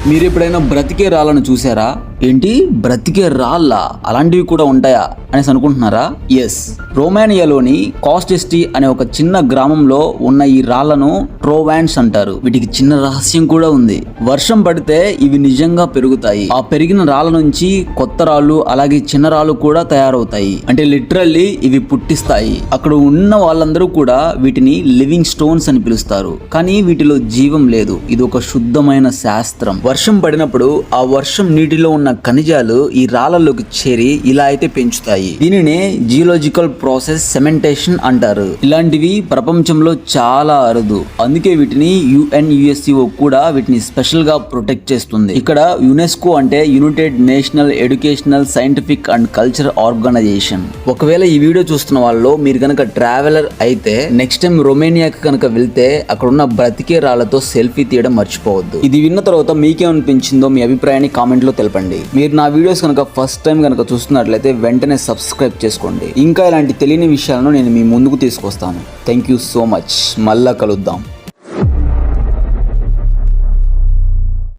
మీరు ఎప్పుడైనా బ్రతికే రాళ్ళను చూసారా? ఏంటి బ్రతికే రాళ్ళ? అలాంటివి కూడా ఉంటాయా అనేసి అనుకుంటున్నారా? ఎస్, రోమానియాలోని కాస్టెస్టీ అనే ఒక చిన్న గ్రామంలో ఉన్న ఈ రాళ్లను ట్రోవాన్స్ అంటారు. వీటికి చిన్న రహస్యం కూడా ఉంది. వర్షం పడితే ఇవి నిజంగా పెరుగుతాయి. ఆ పెరిగిన రాళ్ళ నుంచి కొత్త రాళ్ళు అలాగే చిన్న రాళ్ళు కూడా తయారవుతాయి. అంటే లిటరల్లీ ఇవి పుట్టిస్తాయి. అక్కడ ఉన్న వాళ్ళందరూ కూడా వీటిని లివింగ్ స్టోన్స్ అని పిలుస్తారు. కానీ వీటిలో జీవం లేదు. ఇది ఒక శుద్ధమైన శాస్త్రం. వర్షం పడినప్పుడు ఆ వర్షం నీటిలో ఉన్న ఖనిజాలు ఈ రాళ్లలోకి చేరి ఇలా అయితే పెంచుతాయి. దీనినే జియోలాజికల్ ప్రాసెస్ సెమెంటేషన్ అంటారు. ఇలాంటివి ప్రపంచంలో చాలా అరుదు. అందుకే వీటిని UNUSCO కూడా వీటిని స్పెషల్ గా ప్రొటెక్ట్ చేస్తుంది. ఇక్కడ యునెస్కో అంటే united national educational scientific and culture organization. ఒకవేళ ఈ వీడియో చూస్తున్న వాళ్ళు మీరు కనుక ట్రావెలర్ అయితే నెక్స్ట్ టైం రొమేనియాకి కనుక వెళ్తే అక్కడ ఉన్న బ్రతికే రాళ్లతో సెల్ఫీ తీయడం మర్చిపోవద్దు. ఇది విన్న తర్వాత మీకేమనిపించిందో మీ అభిప్రాయాన్ని కామెంట్ లో తెలపండి. మీరు నా వీడియోస్ కనుక ఫస్ట్ టైం కనుక చూస్తున్నట్లయితే వెంటనే సబ్స్క్రైబ్ చేసుకోండి. ఇంకా ఇలాంటి తెలియని విషయాలను నేను మీ ముందుకు తీసుకొస్తాను. Thank you so much. మళ్ళా కలుద్దాం.